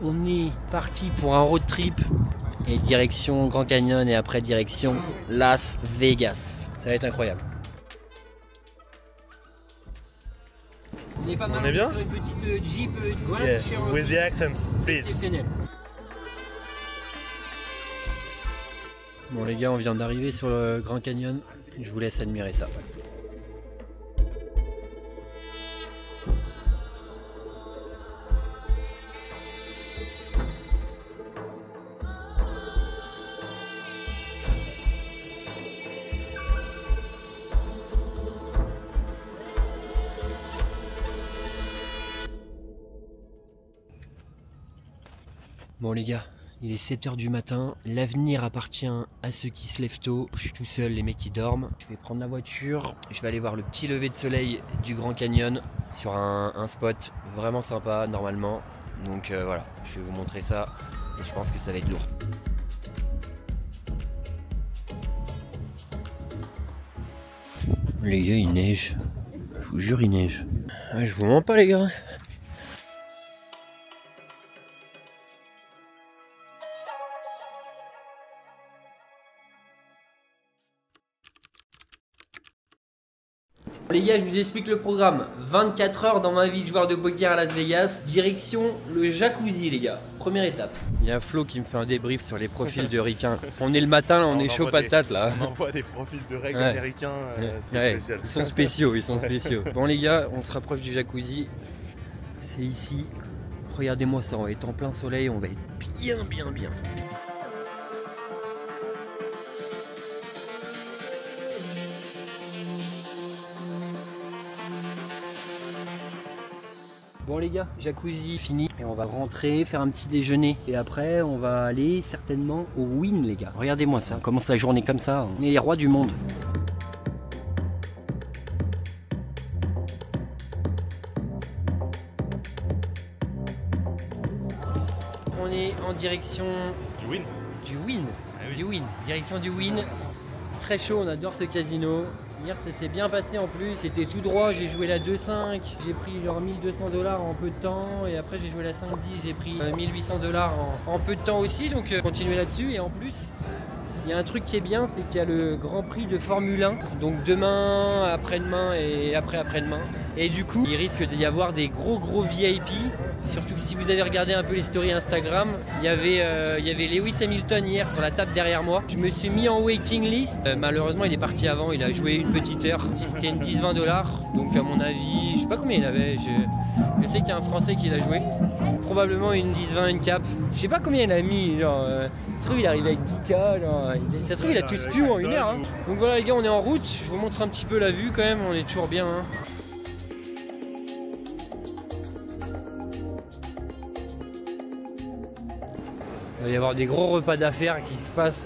On est parti pour un road trip et direction Grand Canyon et après direction Las Vegas. Ça va être incroyable. On est pas mal, On est bien sur une petite Jeep Yeah, with the accents, please. exceptionnel. Bon les gars, on vient d'arriver sur le Grand Canyon. Je vous laisse admirer ça. Bon les gars, il est 7 h du matin, l'avenir appartient à ceux qui se lèvent tôt. Je suis tout seul, les mecs qui dorment. Je vais prendre la voiture, je vais aller voir le petit lever de soleil du Grand Canyon sur un spot vraiment sympa normalement. Donc voilà, je vais vous montrer ça et je pense que ça va être lourd. Les gars, il neige. Je vous jure, il neige. Ah, je vous mens pas les gars. Les gars, je vous explique le programme. 24 heures dans ma vie de joueur de poker à Las Vegas. Direction le jacuzzi, les gars. Première étape. Il y a Flo qui me fait un débrief sur les profils de ricains. On est le matin, là, on est chaud patate là. On envoie des profils de règles américains, c'est Ouais, spécial. ils sont spéciaux, ils sont spéciaux. Bon les gars, on se rapproche du jacuzzi. C'est ici. Regardez-moi ça, on va être en plein soleil, on va être bien. Bon les gars, jacuzzi fini et on va rentrer, faire un petit déjeuner et après on va aller certainement au Wynn les gars. Regardez-moi ça, on commence la journée comme ça, on est les rois du monde. On est en direction Du win. du Wynn, Ah oui. du Wynn, direction du Wynn. Très chaud, on adore ce casino. Hier ça s'est bien passé en plus, c'était tout droit, j'ai joué la 2-5, j'ai pris genre 1200 $ en peu de temps et après j'ai joué la 5-10, j'ai pris 1800 $ en peu de temps aussi, donc continuez là-dessus. Et en plus, il y a un truc qui est bien, c'est qu'il y a le Grand Prix de Formule 1, donc demain, après-demain et après-après-demain. Et du coup, il risque d'y avoir des gros VIP, surtout que si vous avez regardé un peu les stories Instagram, il y avait Lewis Hamilton hier sur la table derrière moi. Je me suis mis en waiting list, malheureusement il est parti avant, il a joué une petite heure, c'était une 10-20 $, donc à mon avis, je sais pas combien il avait, je sais qu'il y a un Français qui l'a joué, probablement une 10-20, une cap, je sais pas combien il a mis, genre... ça se trouve il est arrivé avec 10K, genre, ça se trouve il a tout spiou en une heure. Hein. Donc voilà les gars, on est en route, je vous montre un petit peu la vue quand même, on est toujours bien. Hein. Il va y avoir des gros repas d'affaires qui se passent,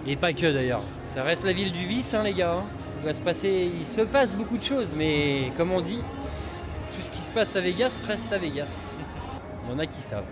et pas que d'ailleurs. Ça reste la ville du vice hein, les gars. Hein. Il se passe beaucoup de choses, mais comme on dit, tout ce qui se passe à Vegas reste à Vegas. Il y en a qui savent.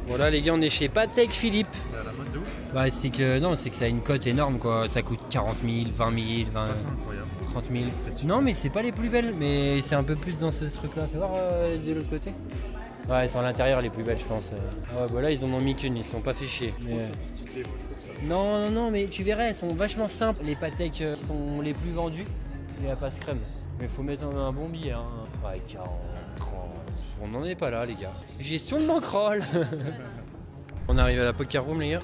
Voilà les gars, on est chez Patek Philippe. C'est à la mode de ouf. Bah c'est que non, c'est que ça a une cote énorme quoi. Ça coûte 40 000, 20 000, 20, C'est incroyable. 30 000. Non mais c'est pas les plus belles, mais c'est un peu plus dans ce truc là. Fais voir de l'autre côté. Ouais, c'est à l'intérieur les plus belles je pense. Ah ouais, bah là ils en ont mis qu'une, ils se sont pas fait chier. Mais... Stylé, moi, je trouve ça. Non, mais tu verrais, elles sont vachement simples. Les Patek sont les plus vendus et la passe crème. Mais faut mettre un bon billet. Hein. Ouais, 40, 30. On n'en est pas là les gars. Gestion de bankroll. On arrive à la poker room les gars.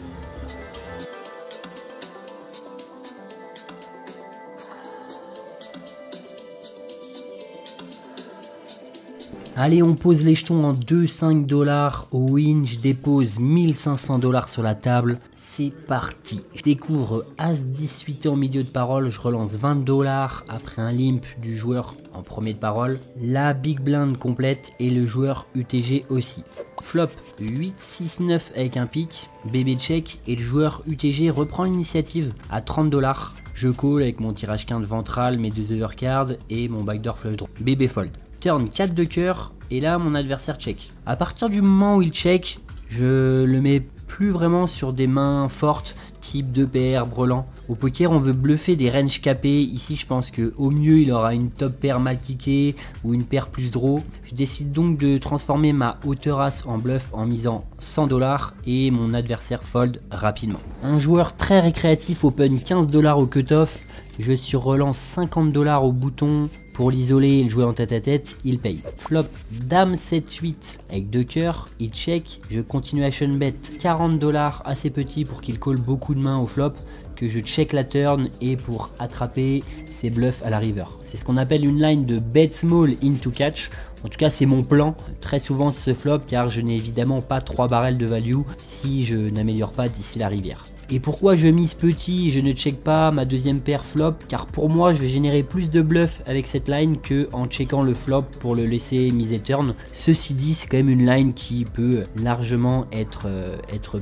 Allez, on pose les jetons en 2-5 $ au win. Je dépose 1500 $ sur la table. C'est parti. Je découvre As-10 en milieu de parole. Je relance 20 $ après un limp du joueur en premier de parole. La big blind complète et le joueur UTG aussi. Flop 8-6-9 avec un pic. Bébé check et le joueur UTG reprend l'initiative à 30 $. Je call avec mon tirage quinte ventral, mes deux overcards et mon backdoor flush draw. Bébé fold. Turn 4 de cœur et là mon adversaire check. À partir du moment où il check, je le mets plus vraiment sur des mains fortes type 2 pair, brelan. Au poker on veut bluffer des ranges capés. Ici je pense que au mieux il aura une top pair mal kickée ou une paire plus draw. Je décide donc de transformer ma hauteur as en bluff en misant 100 $ et mon adversaire fold rapidement. Un joueur très récréatif open 15 $ au cutoff. Je surrelance 50 $ au bouton pour l'isoler et le jouer en tête à tête, il paye. Flop dame 7-8 avec 2 cœurs, il check, je continuation bet 40 $ assez petit pour qu'il call beaucoup de mains au flop, que je check la turn et pour attraper ses bluffs à la river. C'est ce qu'on appelle une line de bet small into catch. En tout cas c'est mon plan très souvent ce flop car je n'ai évidemment pas 3 barrels de value si je n'améliore pas d'ici la rivière. Et pourquoi je mise petit et je ne check pas ma deuxième paire flop? Car pour moi je vais générer plus de bluff avec cette line que en checkant le flop pour le laisser miser turn. Ceci dit c'est quand même une line qui peut largement être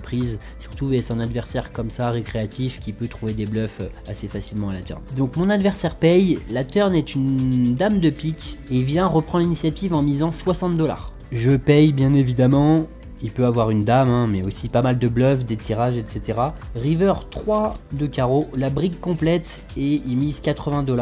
prise, surtout avec un adversaire comme ça récréatif qui peut trouver des bluffs assez facilement à la turn. Donc mon adversaire paye, la turn est une dame de pique et vient reprendre l'initiative en misant 60 $. Je paye bien évidemment. Il peut avoir une dame, hein, mais aussi pas mal de bluffs, des tirages, etc. River 3 de carreau, la brique complète et il mise 80 $.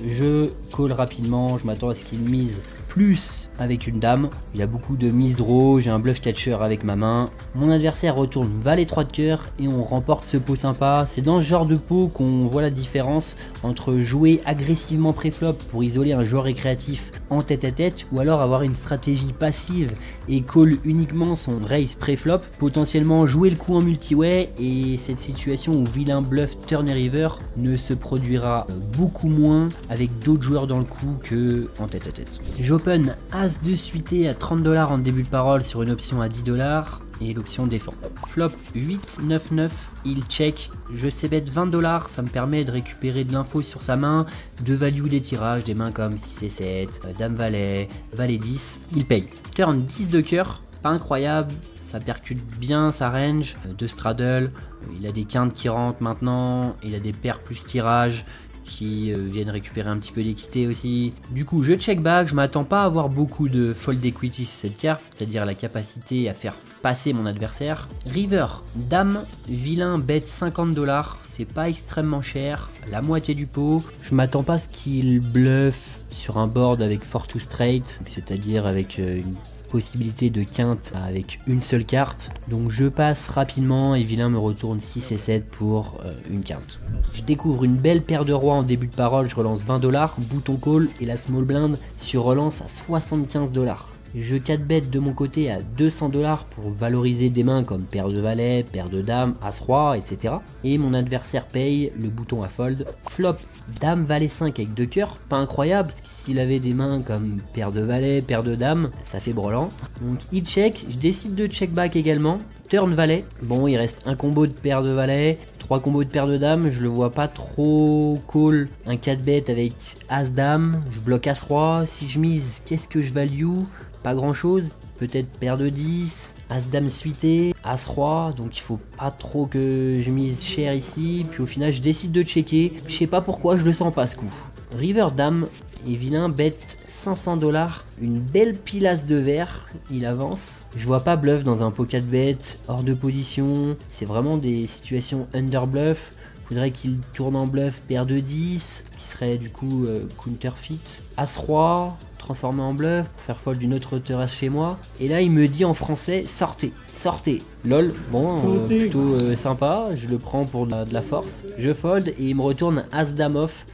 Je call rapidement, je m'attends à ce qu'il mise plus avec une dame. Il y a beaucoup de mise draw, j'ai un bluff catcher avec ma main. Mon adversaire retourne valet 3 de cœur et on remporte ce pot sympa. C'est dans ce genre de pot qu'on voit la différence entre jouer agressivement pré-flop pour isoler un joueur récréatif en tête à tête ou alors avoir une stratégie passive et call uniquement son raise pré-flop, potentiellement jouer le coup en multi-way, et cette situation où vilain bluff turn et river ne se produira beaucoup moins avec d'autres joueurs dans le coup que en tête à tête. J'open as de suité à 30 $ en début de parole sur une option à 10 $ et l'option défend. Flop 8, 9, 9, il check, je sais bet 20 $, ça me permet de récupérer de l'info sur sa main, de value des tirages, des mains comme 6 et 7, dame valet, valet 10, il paye. Turn 10 de cœur, pas incroyable, ça percute bien sa range, de straddle, il a des quintes qui rentrent maintenant, il a des paires plus tirages qui viennent récupérer un petit peu d'équité aussi. Du coup je check back, je m'attends pas à avoir beaucoup de fold equity sur cette carte, c'est-à-dire la capacité à faire passer mon adversaire. River, dame, vilain bet 50 $, c'est pas extrêmement cher, la moitié du pot. Je m'attends pas à ce qu'il bluffe sur un board avec 4-2 straight, c'est-à-dire avec une possibilité de quinte avec une seule carte, donc je passe rapidement et vilain me retourne 6 et 7 pour une quinte. Je découvre une belle paire de rois en début de parole, je relance 20 $, bouton call et la small blind sur relance à 75 $. Je 4 bet de mon côté à 200 $ pour valoriser des mains comme paire de valet, paire de dame, as roi, etc. Et mon adversaire paye, le bouton à fold. Flop dame valet 5 avec 2 cœurs, pas incroyable parce que s'il avait des mains comme paire de valet, paire de dame, ça fait brelan. Donc il check, je décide de check back également. Turn valet, bon il reste un combo de paire de valet, 3 combos de paire de dame, je le vois pas trop call un 4 bet avec as dame, je bloque as roi, si je mise qu'est-ce que je value? Pas grand chose, peut-être paire de 10, as dame suité, as roi, donc il faut pas trop que je mise cher ici, puis au final je décide de checker, je sais pas pourquoi je le sens pas ce coup. River dame et vilain bet 500 $, une belle pilasse de verre, il avance. Je vois pas bluff dans un pot 4 bet, hors de position, c'est vraiment des situations under bluff. Faudrait qu'il tourne en bluff paire de 10, qui serait du coup counterfeit. As roi, transformé en bluff pour faire fold d'une autre hauteur as chez moi. Et là il me dit en français sortez, sortez. Lol, bon, plutôt sympa, je le prends pour de la force. Je fold et il me retourne as dame off.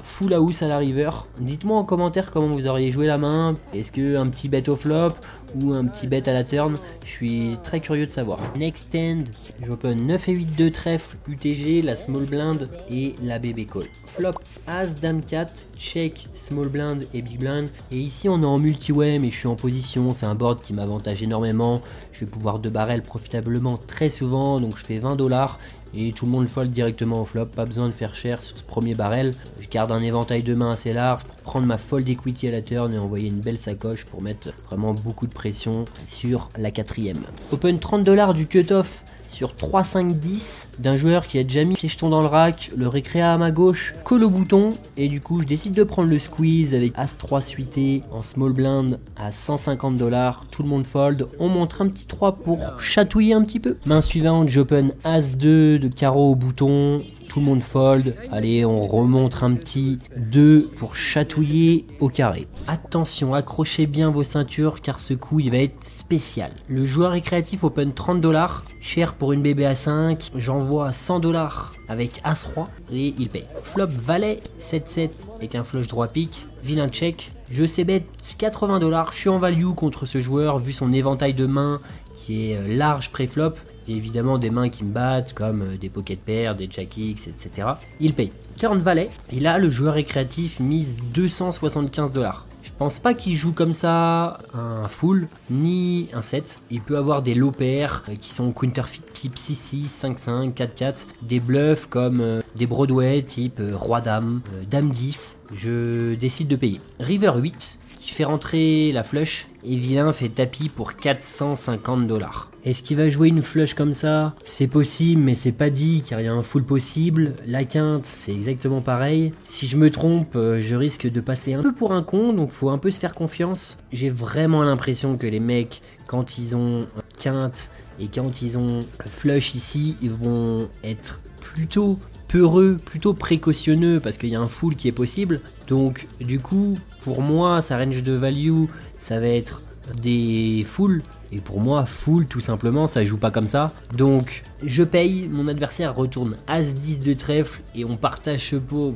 Full house à la river. Dites-moi en commentaire comment vous auriez joué la main. Est-ce que un petit bet au flop ou un petit bet à la turn? Je suis très curieux de savoir. Next end, j'open 9 et 8 de trèfle, UTG, la small blind et la BB call. Flop as dame 4, check small blind et big blind. Et ici on est en multi-way mais je suis en position, c'est un board qui m'avantage énormément. Je vais pouvoir de barrel profitablement très souvent, donc je fais 20 $ et tout le monde fold directement au flop, pas besoin de faire cher sur ce premier barrel. Je garde un éventail de mains assez large pour prendre ma fold equity à la turn et envoyer une belle sacoche pour mettre vraiment beaucoup de pression sur la quatrième. Open 30 $ du cutoff sur 3, 5, 10 d'un joueur qui a déjà mis ses jetons dans le rack, le récréa à ma gauche, colle au bouton et du coup je décide de prendre le squeeze avec As-3 suité en small blind à 150 $. Tout le monde fold, on montre un petit 3 pour chatouiller un petit peu. Main suivante, j'open As-2 de carreau au bouton. Tout le monde fold. Allez, on remontre un petit 2 pour chatouiller au carré. Attention, accrochez bien vos ceintures car ce coup il va être spécial. Le joueur récréatif open 30 $, cher pour une bébé à 5. J'envoie 100 $ avec As-Roi et il paye. Flop valet 7-7 avec un flush droit pique. Vilain check. Je sais bet 80 $. Je suis en value contre ce joueur vu son éventail de mains qui est large pré-flop. Il y a évidemment des mains qui me battent comme des pocket pairs, des jack X, etc. Il paye. Turn valet. Et là, le joueur récréatif mise 275 $. Je pense pas qu'il joue comme ça un full ni un 7. Il peut avoir des low pairs qui sont counterfeit type 6-6, 5-5, 4-4. Des bluffs comme des Broadway type Roi-Dame, Dame-10. Je décide de payer. River 8 qui fait rentrer la flush et vilain fait tapis pour 450 $. Est-ce qu'il va jouer une flush comme ça? C'est possible, mais c'est pas dit car il y a un full possible. La quinte, c'est exactement pareil. Si je me trompe, je risque de passer un peu pour un con, donc faut un peu se faire confiance. J'ai vraiment l'impression que les mecs, quand ils ont quinte et quand ils ont flush ici, ils vont être plutôt peureux, plutôt précautionneux parce qu'il y a un full qui est possible. Donc du coup, pour moi, sa range de value, ça va être des fulls. Et pour moi, full tout simplement, ça joue pas comme ça. Donc je paye, mon adversaire retourne As-10 de trèfle et on partage ce pot.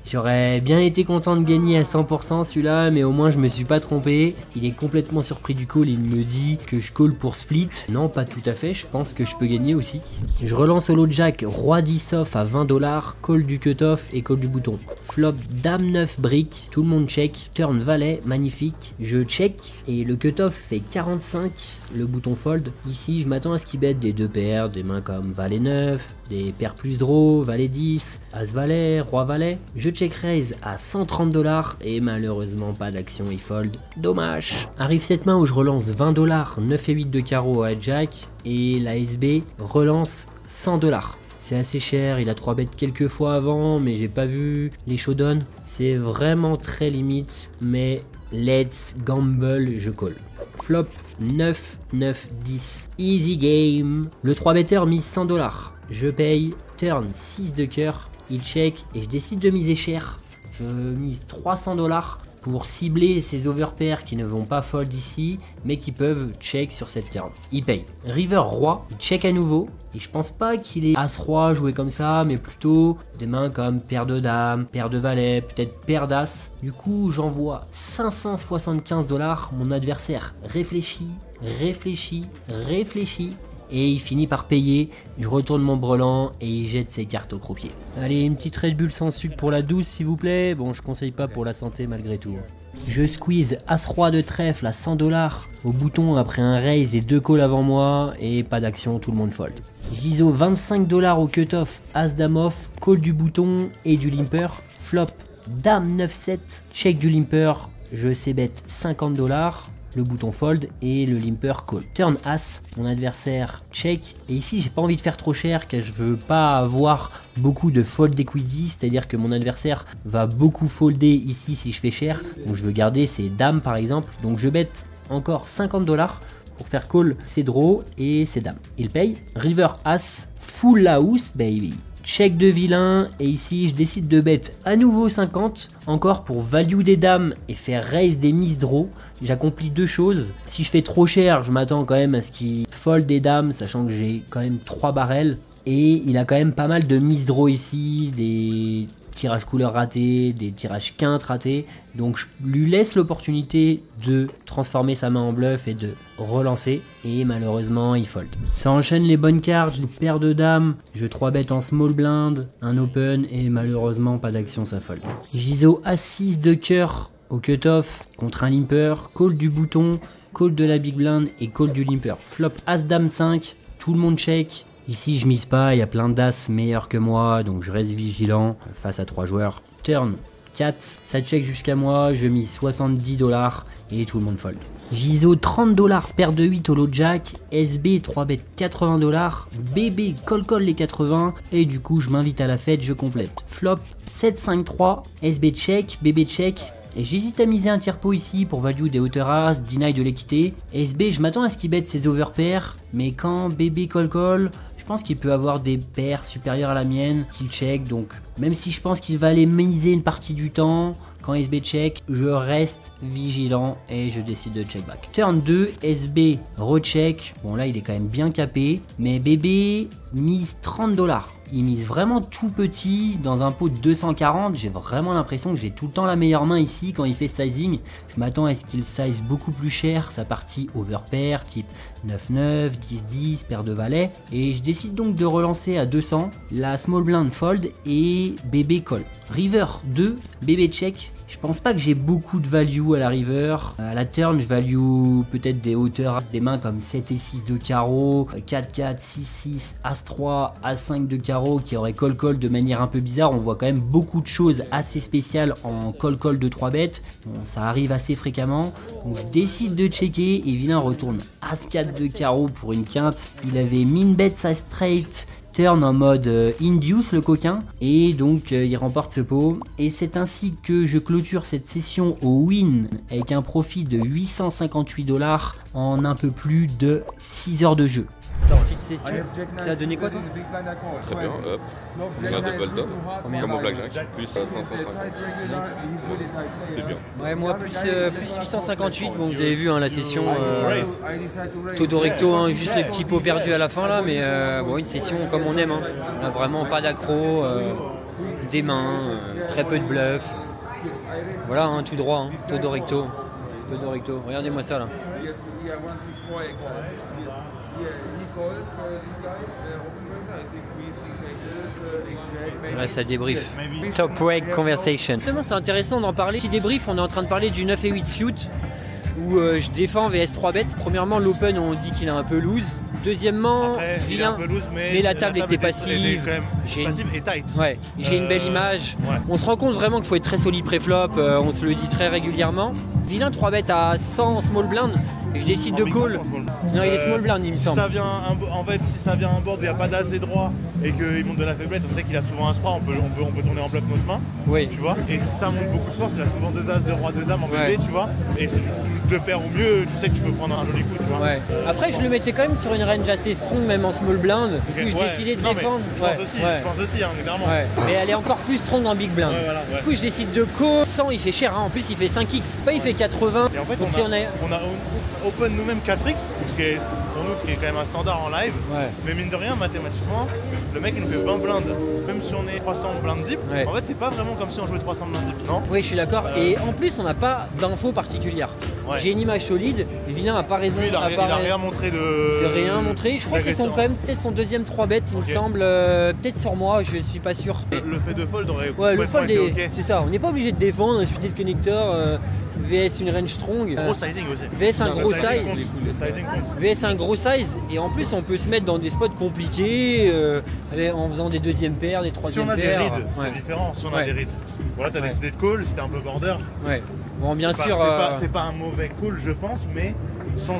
J'aurais bien été content de gagner à 100% celui-là, mais au moins je me suis pas trompé. Il est complètement surpris du call, il me dit que je call pour split. Non, pas tout à fait, je pense que je peux gagner aussi. Je relance solo jack, roi 10 off à 20 $, call du cutoff et call du bouton. Flop dame 9 briques, tout le monde check. Turn valet, magnifique. Je check et le cutoff fait 45. Le bouton fold. Ici, je m'attends à ce qu'il bête des deux paires, des mains comme valet 9, des paires plus draw, valet 10, as valet, roi valet. Je check raise à 130 $ et malheureusement pas d'action, il fold. Dommage. Arrive cette main où je relance 20 $, 9 et 8 de carreau à jack et la SB relance 100 $. C'est assez cher, il a 3 bêtes quelques fois avant, mais j'ai pas vu les showdown. C'est vraiment très limite, mais let's gamble, je call. Flop 9, 9, 10. Easy game. Le 3 better mise 100 $. Je paye. Turn 6 de cœur. Il check et je décide de miser cher. Je mise 300 $ pour cibler ces overpairs qui ne vont pas fold ici, mais qui peuvent check sur cette turn. Il paye. River roi, il check à nouveau. Et je pense pas qu'il est As-Roi joué comme ça, mais plutôt des mains comme paire de dames, paire de valet, peut-être paire d'As. Du coup, j'envoie 575 $. Mon adversaire réfléchit, réfléchit, réfléchit. Et il finit par payer. Je retourne mon brelan et il jette ses cartes au croupier. Allez, une petite Red Bull sans sucre pour la 12 s'il vous plaît. Bon, je conseille pas pour la santé malgré tout. Je squeeze As-Roi de trèfle à 100 $ au bouton après un raise et 2 calls avant moi. Et pas d'action, tout le monde fold. Gizo 25 $ au cutoff, As-Dame off, call du bouton et du limper. Flop, Dame 9-7, check du limper. Je sais bet 50 $. Le bouton fold et le limper call. Turn as, mon adversaire check. Et ici, j'ai pas envie de faire trop cher car je veux pas avoir beaucoup de fold equity, c'est-à-dire que mon adversaire va beaucoup folder ici si je fais cher. Donc je veux garder ses dames par exemple. Donc je bête encore 50 $ pour faire call ses draws et ses dames. Il paye. River as, full house baby. Check de vilain et ici je décide de bet à nouveau 50 encore pour value des dames et faire raise des miss draw. J'accomplis deux choses. Si je fais trop cher, je m'attends quand même à ce qu'il fold des dames, sachant que j'ai quand même 3 barrels. Et il a quand même pas mal de miss draw ici, des tirages couleurs ratés, des tirages quintes ratés. Donc je lui laisse l'opportunité de transformer sa main en bluff et de relancer. Et malheureusement il fold. Ça enchaîne les bonnes cartes, une paire de dames, je 3 bet en small blind, un open et malheureusement pas d'action, ça fold. Gizo A6 de cœur au cutoff contre un limper, call du bouton, call de la big blind et call du limper. Flop As-Dame 5, tout le monde check. Ici je mise pas, il y a plein d'as meilleurs que moi, donc je reste vigilant face à 3 joueurs. Turn 4, ça check jusqu'à moi, je mise 70 $ et tout le monde fold. Giso 30 $, paire de 8 holo jack, SB 3 bet 80 $, BB call les 80 et du coup je m'invite à la fête, je complète. Flop 7-5-3, SB check, BB check. Et j'hésite à miser un tiers pot ici pour value des hauteurs as, deny de l'équité. SB, je m'attends à ce qu'il bête ses overpairs, mais quand BB call, je pense qu'il peut avoir des paires supérieures à la mienne qu'il check. Donc même si je pense qu'il va aller miser une partie du temps, quand SB check, je reste vigilant et je décide de check back. Turn 2, SB recheck. Bon là il est quand même bien capé, mais BB mise 30 $. Il mise vraiment tout petit dans un pot de 240. J'ai vraiment l'impression que j'ai tout le temps la meilleure main ici quand il fait sizing. Je m'attends à ce qu'il size beaucoup plus cher sa partie overpair type 9-9, 10-10, paire de valets. Et je décide donc de relancer à 200 la small blind fold et BB call. River 2, BB check. Je pense pas que j'ai beaucoup de value à la river. À la turn, je value peut-être des hauteurs, des mains comme 7 et 6 de carreau, 4-4, 6-6, As-3, As-5 de carreau qui aurait call de manière un peu bizarre. On voit quand même beaucoup de choses assez spéciales en call de 3 bêtes. Bon, ça arrive assez fréquemment. Donc je décide de checker et vilain retourne As-4 de carreau pour une quinte. Il avait min bet sa straight. Turn en mode induce le coquin et donc il remporte ce pot et c'est ainsi que je clôture cette session au win avec un profit de 858 $ en un peu plus de 6 heures de jeu. Sortie de session, ça a donné quoi toi? Très bien, hop. On a deux fold comme au blackjack, plus 550. C'était bien. Ouais, moi plus 858, bon vous avez vu hein, la session Todo recto, hein, juste les petits pots perdus à la fin là, mais bon une session comme on aime, hein. On a vraiment pas d'accro, des mains, très peu de bluff. Voilà, hein, tout droit, hein. Todo recto. Todo recto, regardez-moi ça là. Là ça débrief. Top break conversation. Justement c'est intéressant d'en parler. Petit débrief, on est en train de parler du 9 et 8 suit où je défends VS 3 bêtes. Premièrement l'open on dit qu'il est un peu loose. Deuxièmement, vilain, mais la table était passive. J'ai une belle image. Ouais. On se rend compte vraiment qu'il faut être très solide pré-flop, on se le dit très régulièrement. Vilain 3 bêtes à 100 small blind. Et je décide de call. Non, il est small blind, il me semble. En fait, si ça vient un board, il n'y a pas d'as et droit et qu'il monte de la faiblesse, on sait qu'il a souvent un 3, on peut tourner en bluff notre main. Oui. Tu vois. Et si ça monte beaucoup de force, il a souvent 2 as, 2 rois, 2 dames en BB, tu vois. Et si tu te perds au mieux, tu sais que tu peux prendre un joli coup, tu vois. Ouais. Après, je le mettais quand même sur une range assez strong, même en small blind. Du coup, je décidais de défendre. Je pense aussi, hein, clairement. Ouais. Mais elle est encore plus strong en big blind. Du coup, je décide de call. 100, il fait cher, hein. En plus, il fait 5x. Pas, il fait 80. Et en fait, on a open nous-mêmes 4x, ce qui est pour nous qui est quand même un standard en live. Ouais. Mais mine de rien, mathématiquement, le mec il nous fait 20 blindes, même si on est 300 blindes deep. Ouais. En fait, c'est pas vraiment comme si on jouait 300 blindes deep, non? Oui, je suis d'accord. Et en plus, on n'a pas d'infos particulières. Ouais. J'ai une image solide. Et Vilain n'a pas raison. Lui, il a rien montré de. Rien montré. Je crois que c'est quand même peut-être son deuxième 3 bêtes, il me semble. Peut-être sur moi, je suis pas sûr. Le fait de fold aurait. Ouais, le fold, c'est ça. On n'est pas obligé de défendre, insulter le connecteur. VS une range strong. Gros sizing aussi. VS un gros size. VS un gros size. Et en plus, on peut se mettre dans des spots compliqués en faisant des deuxièmes paires, des troisièmes paires. Si on a des rides, c'est différent. Si on a des rides. Voilà, t'as décidé de call, c'était un peu border. Ouais. Bon, bien sûr. C'est pas un mauvais call, je pense, mais sans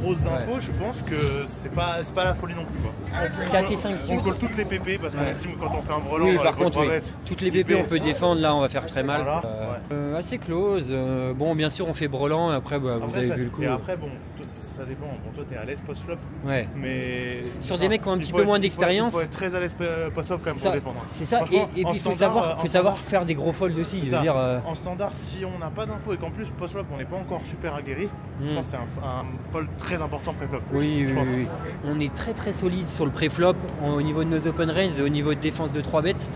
grosses infos, je pense que c'est pas la folie non plus. Quoi. 4 et 5 on colle toutes les PP parce qu'on estime quand on fait un brelan. Oui, par contre, toutes les PP on peut défendre, là on va faire très mal. Voilà. Assez close. Bon, bien sûr, on fait brelan et après, vous avez vu le coup. Et après, bon, ça dépend. Bon, toi, t'es à l'aise post-flop. Ouais. Mais. Sur des mecs qui ont un petit peu moins d'expérience. Il faut être très à l'aise post-flop quand même pour défendre. C'est ça. Et puis, il faut savoir faire des gros folds aussi. Dire, en standard, si on n'a pas d'infos et qu'en plus post-flop, on n'est pas encore super aguerri, je pense que c'est un fold très important pré-flop. Oui. On est très solide sur le pré-flop au niveau de nos open raise et au niveau de défense de 3 bêtes.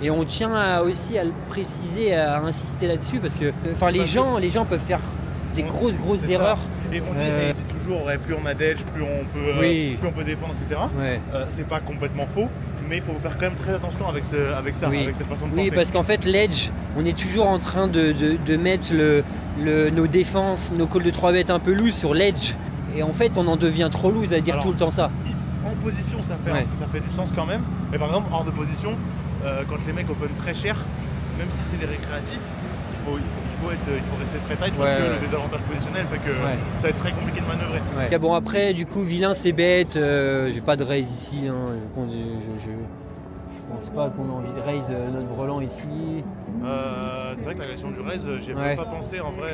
Et on tient aussi à le préciser, à insister là-dessus parce que les gens peuvent faire des grosses erreurs. Et on dit toujours plus on a d'edge, plus on peut défendre, etc. Ouais. C'est pas complètement faux, mais il faut faire quand même très attention avec cette façon de penser. Oui, parce qu'en fait l'edge, on est toujours en train de mettre nos défenses, nos calls de 3 bêtes un peu loose sur l'edge. Et en fait on en devient trop loose à dire tout le temps ça. En position ça fait du sens quand même, mais par exemple hors de position, quand les mecs open très cher, même si c'est les récréatifs, il faut rester très tight parce que le désavantage positionnel fait que ça va être très compliqué de manœuvrer. Ouais. Bon après du coup vilain c'est bête, j'ai pas de raise ici, hein. Je pense pas qu'on a envie de raise notre brelan ici. C'est vrai que la question du raise, j'y ai même pas pensé en vrai.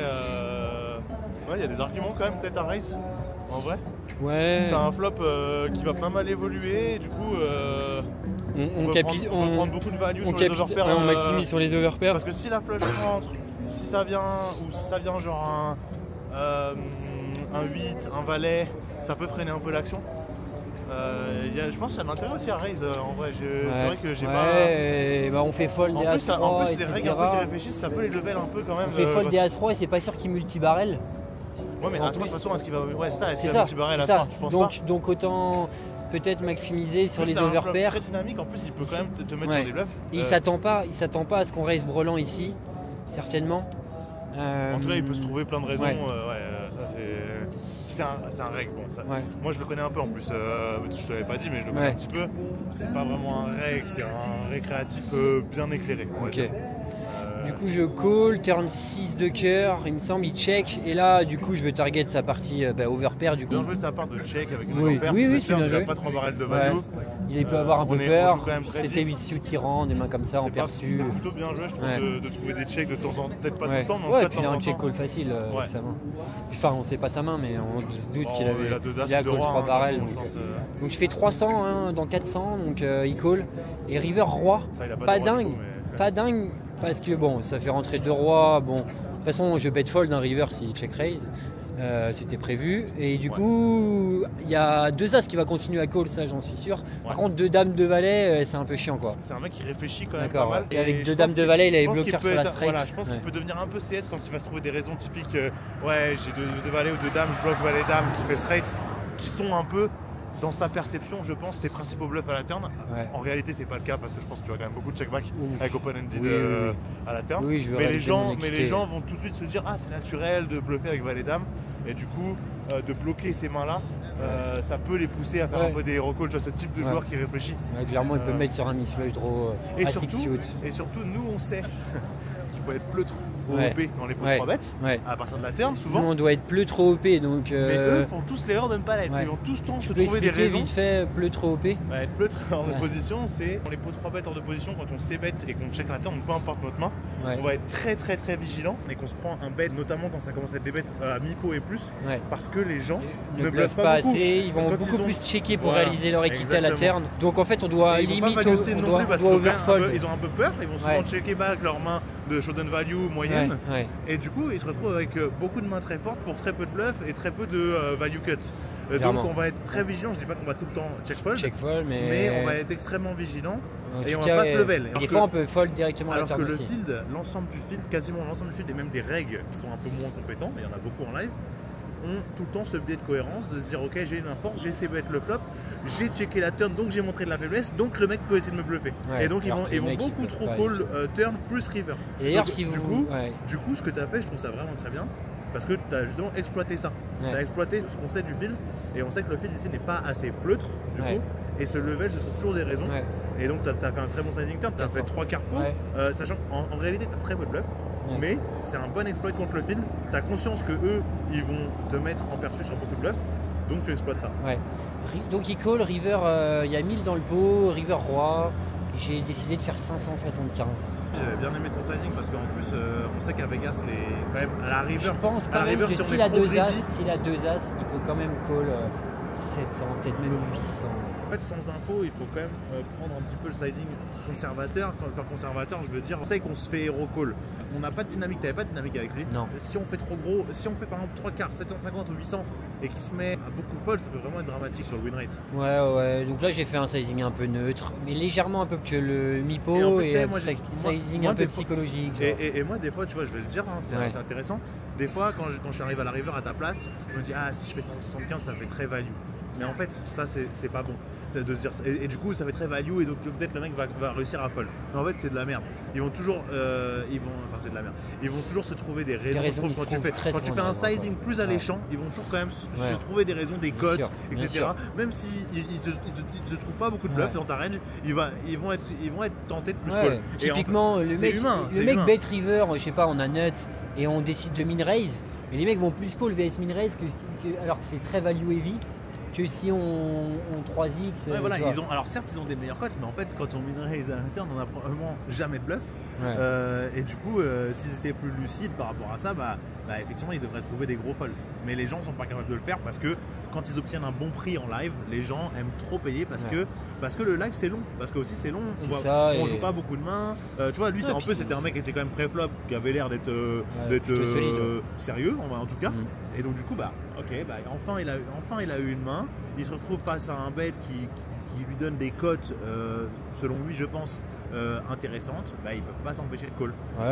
Il y a des arguments quand même peut-être à raise en vrai. Ouais. C'est un flop qui va pas mal évoluer et du coup on peut prendre beaucoup de value sur les overpairs. On maximise sur les overpairs. Parce que si la flush rentre, si ça vient genre un 8, un valet, ça peut freiner un peu l'action. Je pense qu'il y a de l'intérêt aussi à raise en vrai. C'est vrai que j'ai pas. On fait fold des As-3. En plus, les règles un peu qui réfléchissent, ça peut les level un peu quand même. On fait fold des As-3 et c'est pas sûr qu'il multi-barrel. Ouais, mais As-3 de toute façon, est-ce qu'il va. Ouais, c'est ça, est-ce qu'il va multi-barrel As-3 je pense pas. Donc autant peut-être maximiser sur les overpairs. C'est très dynamique, en plus, il peut quand même te mettre sur des bluffs. Et il s'attend pas à ce qu'on raise brelan ici, certainement. En tout cas, il peut se trouver plein de raisons. Ça c'est un reg. Bon, ça, moi je le connais un peu en plus. Je te l'avais pas dit, mais je le connais un petit peu. C'est pas vraiment un reg, c'est un récréatif bien éclairé. Ok. Du coup, je call, turn 6 de cœur, il me semble, il check. Et là, du coup, je veux target sa partie overpair. Du coup. Bien joué de sa part de check avec une overpair. Oui, c'est bien joué. Il a pas 3 barrels de value. Il peut avoir un peu peur. C'était 8 suits qui rentrent, des mains comme ça en perçu. C'est plutôt bien joué, je trouve, de trouver des checks de temps en temps. Peut-être pas tout le temps, mais ouais, et puis il a un check call facile avec sa main. Enfin, on sait pas sa main, mais on se doute qu'il avait. Il a call 3 barrels. Donc je fais 300 dans 400, donc il call. Et river roi, pas dingue. Pas dingue. Parce que bon, ça fait rentrer 2 rois. Bon, de toute façon, je bet fold un river s'il check raise. C'était prévu. Et du coup, il y a 2 as qui va continuer à call, ça j'en suis sûr. Par contre, 2 dames de valet, c'est un peu chiant quoi. C'est un mec qui réfléchit quand même pas mal. Et avec 2 dames de valet, il avait bloqueur sur la straight. Voilà, je pense qu'il peut devenir un peu CS quand il va se trouver des raisons typiques. Ouais, j'ai 2 valets ou 2 dames, je bloque valet dame qui fait straight, qui sont un peu. Dans sa perception, je pense, tes principaux bluffs à la turn. En réalité, c'est pas le cas parce que je pense que tu as quand même beaucoup de check-back avec open-ended à la turn. Mais les gens vont tout de suite se dire ah, c'est naturel de bluffer avec valet-dame. Et du coup, de bloquer ces mains-là, ça peut les pousser à faire un peu des hero calls. Tu vois, ce type de joueur qui réfléchit. Clairement, il peut mettre sur un miss flush draw à 6 shoot. Et surtout, nous, on sait qu'il faut être pleutre. OP dans les pots 3 bêtes à partir de la turn souvent. Nous on doit être pleu trop OP donc. Mais eux font tous l'erreur de ne pas l'être. Ils vont tous se trouver des raisons. Vite fait pleu trop OP. Être pleu hors de position, c'est dans les pots 3 bêtes hors de position quand on c-bet et qu'on check la turn, peu importe notre main, on va être très vigilant et qu'on se prend un bet notamment quand ça commence à être des bêtes à mi-pot et plus parce que les gens ne bluffent pas beaucoup. Assez, ils vont beaucoup plus checker pour réaliser leur équité à la turn. Donc en fait on doit limite on doit overfold. Ils ont un peu peur, ils vont souvent checker back leur main de showdown value moyenne. Et du coup, ils se retrouvent avec beaucoup de mains très fortes pour très peu de bluff et très peu de value cut. Donc on va être très vigilant, je dis pas qu'on va tout le temps check fold, mais on va être extrêmement vigilant et on va pas se level. Des fois on peut fold directement à la turn aussi. Alors que le field, l'ensemble du field, quasiment l'ensemble du field et même des règles qui sont un peu moins compétents, mais il y en a beaucoup en live, ont tout le temps ce biais de cohérence de se dire ok j'ai une force, j'ai essayé de mettre le flop, j'ai checké la turn donc j'ai montré de la faiblesse donc le mec peut essayer de me bluffer. Et donc ils vont beaucoup trop call turn plus river. Et d'ailleurs si du coup ce que tu as fait je trouve ça vraiment très bien parce que tu as justement exploité ça. Tu as exploité ce qu'on sait du field et on sait que le field ici n'est pas assez pleutre du coup et ce level je trouve toujours des raisons et donc tu as fait un très bon sizing turn, tu as fait 3 quarts pot sachant qu'en réalité tu as très peu de bluff. Mais c'est un bon exploit contre le field. Tu as conscience que eux ils vont te mettre en perçu sur beaucoup de bluffs, donc tu exploites ça. Donc il call, river, il y a 1000 dans le pot, river roi. J'ai décidé de faire 575. J'avais bien aimé ton sizing parce qu'en plus on sait qu'à Vegas quand même à la river. Je pense quand même que s'il a 2 as, il peut quand même call 700, peut-être même 800. En fait, sans info, il faut quand même prendre un petit peu le sizing conservateur. Par conservateur, je veux dire, on sait qu'on se fait hero call. On n'a pas de dynamique, t'avais pas de dynamique avec lui. Non. Si on fait trop gros, si on fait par exemple 3 quarts, 750 ou 800 et qu'il se met à beaucoup fold, ça peut vraiment être dramatique sur le win rate. Ouais. Donc là, j'ai fait un sizing un peu neutre, mais légèrement un peu que le mi-pot et un sizing un peu psychologique. Et moi, des fois, tu vois, je vais le dire, hein, c'est intéressant. Des fois, quand je suis arrivé à la river à ta place, je me dis, ah, si je fais 175, ça fait très value. Mais en fait, ça, c'est pas bon de se dire ça. Et du coup, ça fait très value et donc peut-être le mec va réussir à fold. Mais en fait, c'est de la merde. Ils vont toujours, c'est de la merde. Ils vont toujours se trouver des raisons. Quand tu fais un sizing plus alléchant, ils vont toujours quand même je trouvais des raisons, des cotes, etc. Même s'ils ne trouvent pas beaucoup de bluff dans ta range, ils vont être tentés de plus call. Typiquement, le mec bet river, je sais pas, on a nuts et on décide de min raise, mais les mecs vont plus call vs min raise alors que c'est très value heavy. Que si on 3x. Ouais, voilà, alors certes, ils ont des meilleures cotes, mais en fait, quand on min raise à l'intérieur, on n'a probablement jamais de bluff. Et du coup, s'ils étaient plus lucides par rapport à ça, effectivement, ils devraient trouver des gros folds. Mais les gens ne sont pas capables de le faire parce que quand ils obtiennent un bon prix en live, les gens aiment trop payer parce que le live c'est long. Parce que aussi c'est long, on joue pas beaucoup de mains. Tu vois, lui, c'était un mec qui était quand même pré-flop, qui avait l'air d'être sérieux, en tout cas. Et donc, du coup, enfin, il a eu une main. Il se retrouve face à un bet qui lui donne des cotes, selon lui, je pense, intéressantes. Ils peuvent pas s'empêcher de call. Ou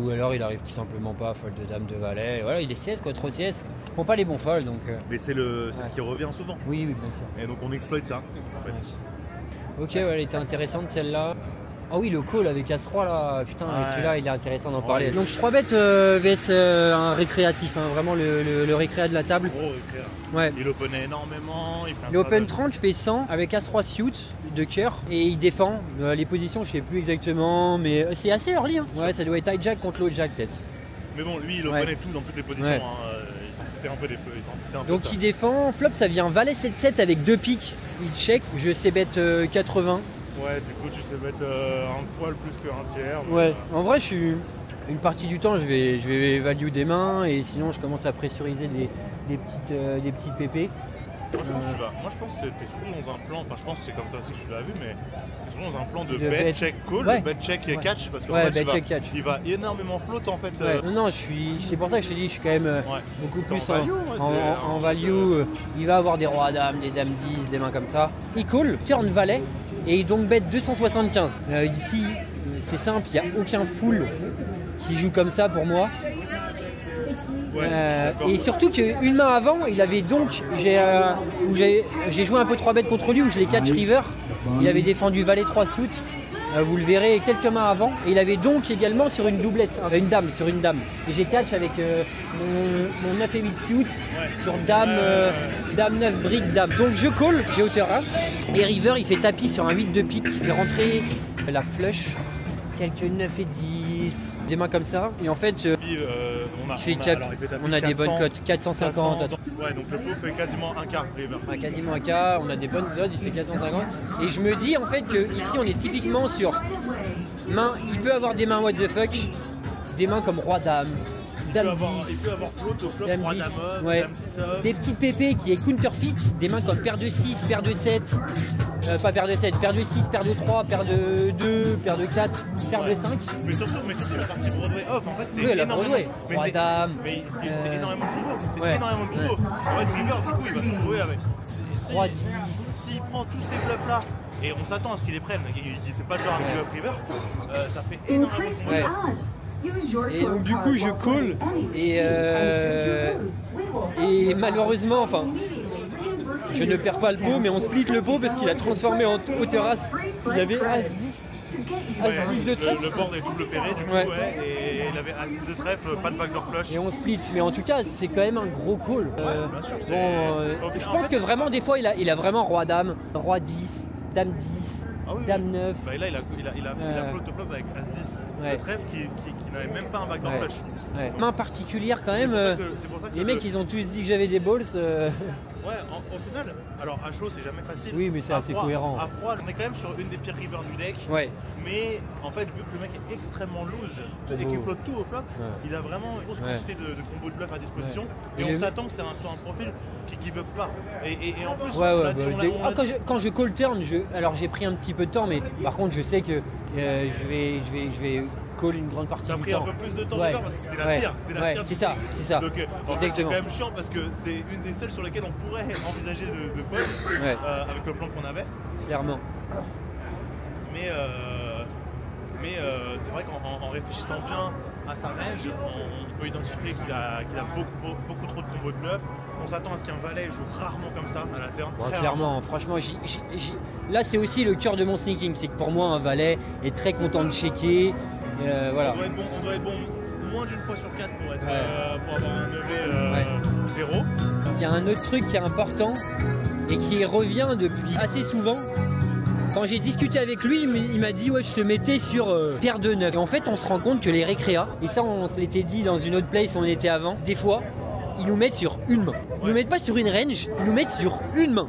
alors il arrive tout simplement pas à fold de dame de valet. Voilà, il est CS quoi, trop CS. Ils font pas les bons folds donc. Mais c'est ce qui revient souvent. Oui, bien sûr. Et donc on exploite ça en fait. Ok, elle était intéressante celle-là. Ah oui, le call avec As-Roi là, putain, celui-là il est intéressant d'en parler. Donc je 3-bet vs un récréatif, vraiment le récréa de la table. Gros récréa. Ouais. Il openait énormément. Il open 30, je fais 100 avec As-Roi suit de cœur et il défend. Les positions, je sais plus exactement, mais c'est assez early. Ouais, ça doit être hijack contre low jack peut-être. Mais bon, lui il openait tout dans toutes les positions. Ouais. Il s'en foutait un peu des feux. Donc il défend, flop ça vient valet 7-7 avec 2 piques. Il check, je sais bet 80. Ouais, du coup tu sais mettre un poil plus qu'un tiers. Ouais, en vrai je suis une partie du temps je vais value des mains et sinon je commence à pressuriser des petites pépés. Moi je pense que t'es surtout dans un plan, je pense que c'est comme ça aussi que tu l'as vu, mais t'es surtout dans un plan de bet, check, call, bet, check et catch, parce qu'en fait il va énormément float en fait. Non, c'est pour ça que je te dis, je suis quand même beaucoup plus en value. Il va avoir des rois dames, des dames 10, des mains comme ça. Il call, turn valet et donc bet 275. Ici c'est simple, il n'y a aucun full qui joue comme ça pour moi. Et surtout qu'une main avant, il avait donc, j'ai joué un peu 3 bêtes contre lui où je l'ai catch river. Il avait défendu valet 3 suit, vous le verrez quelques mains avant. Et il avait donc également sur une doublette, une dame sur une dame. Et j'ai catch avec mon 9 et 8 suit sur dame 9 brique dame. Donc je call, j'ai hauteur as. Et river il fait tapis sur un 8 de pique, il fait rentrer la flush, quelques 9 et 10. Des mains comme ça et en fait on a des bonnes cotes 450. Ouais, donc le pot fait quasiment un quart river. Quasiment un quart, on a des bonnes odds, il fait 450 et je me dis en fait que ici on est typiquement sur main, il peut avoir des mains what the fuck, des mains comme roi dame, dame 10, il peut avoir float au flop, dame 10, dame 10 des petits pépés qui est counterfeit, des mains comme paire de 6, paire de 7. Pas paire de 7, paire de 6, paire de 3, paire de 2, paire de 4, paire de 5. Mais surtout la partie Broadway off, en fait, c'est énormément. Roi dame. Mais c'est énormément de combos. C'est énormément de combos. En fait, river, du coup, il va se retrouver avec. Roi 10. S'il prend tous ces bluffs là, et on s'attend à ce qu'il les prenne, c'est pas le genre un bluff river, ça fait énormément de combos. Et donc du coup je call et malheureusement je ne perds pas le pot mais on split le pot parce qu'il a transformé en hauteur as. Il avait as 10 de trèfle. Le board est double pairé du coup et il avait as 10 de trèfle, pas de backdoor flush. Et on split mais en tout cas c'est quand même un gros call. Je pense que vraiment des fois il a vraiment roi dame, roi 10, dame 10. Dame 9. Là, il a float au flop avec As 10 de trèfle qui n'avait même pas un backdoor flush. Main particulière quand même. C'est pour ça que les mecs ils ont tous dit que j'avais des balls. Ouais, au final, alors à chaud c'est jamais facile. Oui, mais c'est assez cohérent. À froid, on est quand même sur une des pires rivers du deck. Ouais. Mais en fait, vu que le mec est extrêmement loose et qu'il flotte tout au flop, il a vraiment une grosse quantité de combos de bluff à disposition. Et on s'attend que c'est sur un profil qui veut pas. Et en plus, quand je call turn, alors j'ai pris un petit peu de temps, mais par contre je sais que je vais call une grande partie du temps. T'as pris un peu plus de temps parce que c'était la pire. C'est ça. Donc c'est quand même chiant parce que c'est une des seules sur lesquelles on pourrait envisager de fold avec le plan qu'on avait. Clairement. Mais c'est vrai qu'en réfléchissant bien à sa range, on peut identifier qu'il a beaucoup trop de combos de bluff. On s'attend à ce qu'un valet joue rarement comme ça à la turn. Clairement, franchement, là c'est aussi le cœur de mon sneaking, c'est que pour moi un valet est très content de checker. Voilà. On doit être bon moins d'une fois sur 4 pour avoir un levé 0. il y a un autre truc qui est important et qui revient depuis assez souvent. Quand j'ai discuté avec lui, il m'a dit ouais, je te mettais sur paire de 9. Et en fait, on se rend compte que les récréas, et ça on se l'était dit dans une autre place où on était avant, des fois, ils nous mettent sur une main. Ils nous mettent pas sur une range, ils nous mettent sur une main.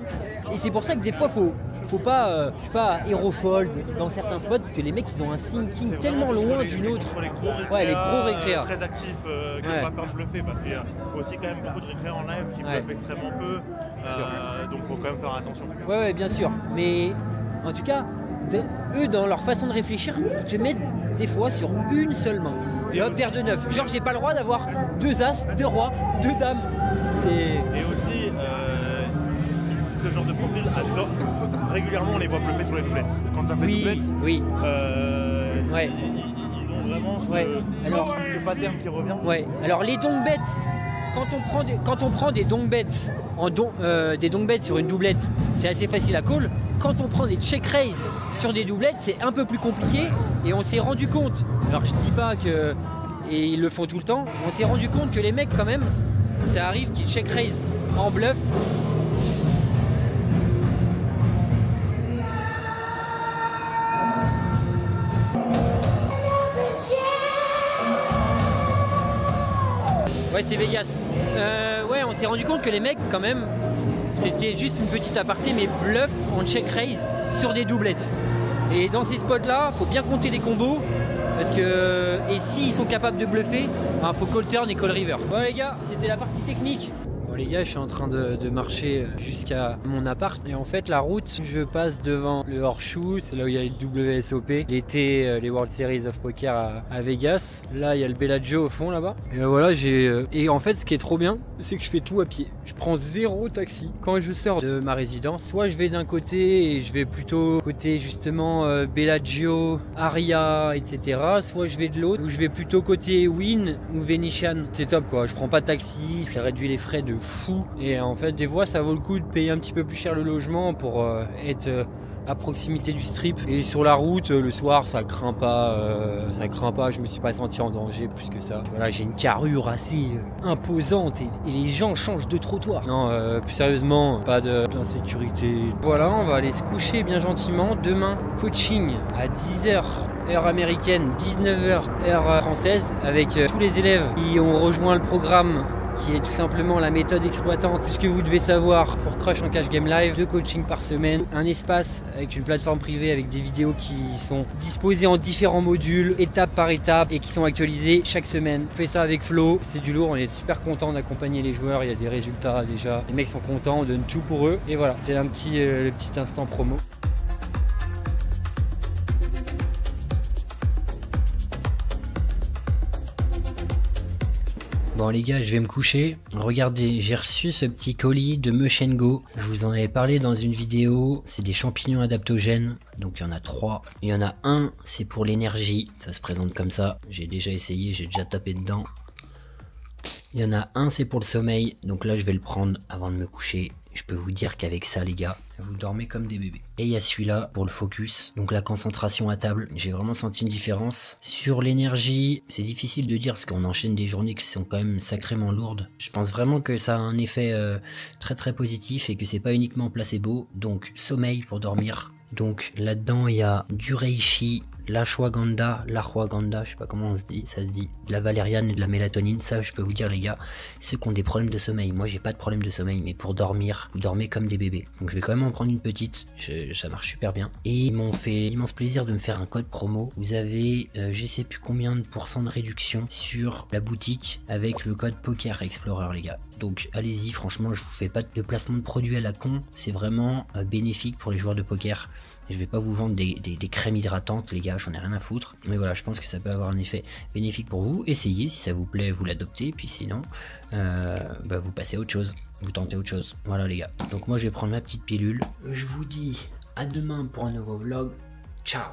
Et c'est pour ça que des fois, faut pas, je sais pas, aérofold dans certains spots parce que les mecs ils ont un sinking tellement loin d'une autre. Les gros récréas très actifs qui n'ont pas peur de bluffer parce qu'il y a aussi quand même beaucoup de récréas en live qui bluffent extrêmement peu. Donc faut quand même faire attention. Ouais, bien sûr. Mais en tout cas, eux dans leur façon de réfléchir, ils te mettent des fois sur une seule main. Et hop, paire de 9. Genre j'ai pas le droit d'avoir 2 as, 2 rois, 2 dames. Et aussi, ce genre de profil adore. Régulièrement on les voit bluffer sur les doublettes. Quand ça fait doublette, ils ont vraiment ce pattern qui revient. Ouais. Alors les donk bets, quand on prend des donk bets des donk bets sur une doublette, c'est assez facile à call. Quand on prend des check raise sur des doublettes, c'est un peu plus compliqué et on s'est rendu compte. Alors je dis pas que et ils le font tout le temps. On s'est rendu compte que les mecs quand même, ça arrive qu'ils check raise en bluff. Ouais, c'est Vegas. Ouais, on s'est rendu compte que les mecs, quand même, c'était juste une petite aparté, mais bluff en check raise sur des doublettes. Et dans ces spots-là, faut bien compter les combos, parce que et s'ils sont capables de bluffer, hein, faut call turn et call river. Bon les gars, c'était la partie technique. Bon les gars, je suis en train de marcher jusqu'à mon appart et en fait la route, je passe devant le Horseshoe, c'est là où il y a le WSOP, l'été, les World Series of Poker à Vegas. Là il y a le Bellagio au fond là-bas. Et voilà, et en fait ce qui est trop bien, c'est que je fais tout à pied. Je prends 0 taxi. Quand je sors de ma résidence, soit je vais d'un côté et je vais plutôt côté justement Bellagio, Aria, etc. Soit je vais de l'autre, où je vais plutôt côté Wynn ou Venetian. C'est top quoi, je prends pas de taxi, ça réduit les frais de fou. Et en fait des fois ça vaut le coup de payer un petit peu plus cher le logement pour être à proximité du strip. Et sur la route le soir ça craint pas, je me suis pas senti en danger plus que ça. Voilà, j'ai une carrure assez imposante et les gens changent de trottoir. Non, plus sérieusement, pas d'insécurité. Voilà, on va aller se coucher bien gentiment. Demain, coaching à 10h heure américaine, 19h heure française, avec tous les élèves qui ont rejoint le programme qui est tout simplement la méthode exploitante, tout ce que vous devez savoir pour Crush en Cash Game Live, 2 coachings par semaine, un espace avec une plateforme privée avec des vidéos qui sont disposées en différents modules, étape par étape et qui sont actualisées chaque semaine. On fait ça avec Flo, c'est du lourd, on est super content d'accompagner les joueurs, il y a des résultats déjà, les mecs sont contents, on donne tout pour eux et voilà, c'est un petit, le petit instant promo. Bon les gars, je vais me coucher. Regardez, j'ai reçu ce petit colis de Mushengo. Je vous en avais parlé dans une vidéo. C'est des champignons adaptogènes. Donc il y en a 3. Il y en a un, c'est pour l'énergie. Ça se présente comme ça. J'ai déjà essayé, j'ai déjà tapé dedans. Il y en a un, c'est pour le sommeil. Donc là, je vais le prendre avant de me coucher. Je peux vous dire qu'avec ça, les gars, vous dormez comme des bébés. Et il y a celui-là pour le focus. Donc la concentration à table, j'ai vraiment senti une différence. Sur l'énergie, c'est difficile de dire parce qu'on enchaîne des journées qui sont quand même sacrément lourdes. Je pense vraiment que ça a un effet très très positif et que c'est pas uniquement placebo. Donc sommeil pour dormir. Donc là-dedans, il y a du reishi, l'ashwagandha, je sais pas comment on se dit, ça se dit de la valériane et de la mélatonine. Ça, je peux vous dire les gars, ceux qui ont des problèmes de sommeil, moi j'ai pas de problème de sommeil, mais pour dormir, vous dormez comme des bébés. Donc je vais quand même en prendre une petite, ça marche super bien. Et ils m'ont fait l'immense plaisir de me faire un code promo. Vous avez je sais plus combien de pourcents de réduction sur la boutique avec le code Poker Explorer les gars. Donc allez-y, franchement je vous fais pas de placement de produits à la con, c'est vraiment bénéfique pour les joueurs de poker. Je vais pas vous vendre des crèmes hydratantes les gars, j'en ai rien à foutre. Mais voilà, je pense que ça peut avoir un effet bénéfique pour vous. Essayez, si ça vous plaît, vous l'adoptez. Puis sinon, vous passez à autre chose. Vous tentez autre chose. Voilà les gars. Donc moi je vais prendre ma petite pilule. Je vous dis à demain pour un nouveau vlog. Ciao.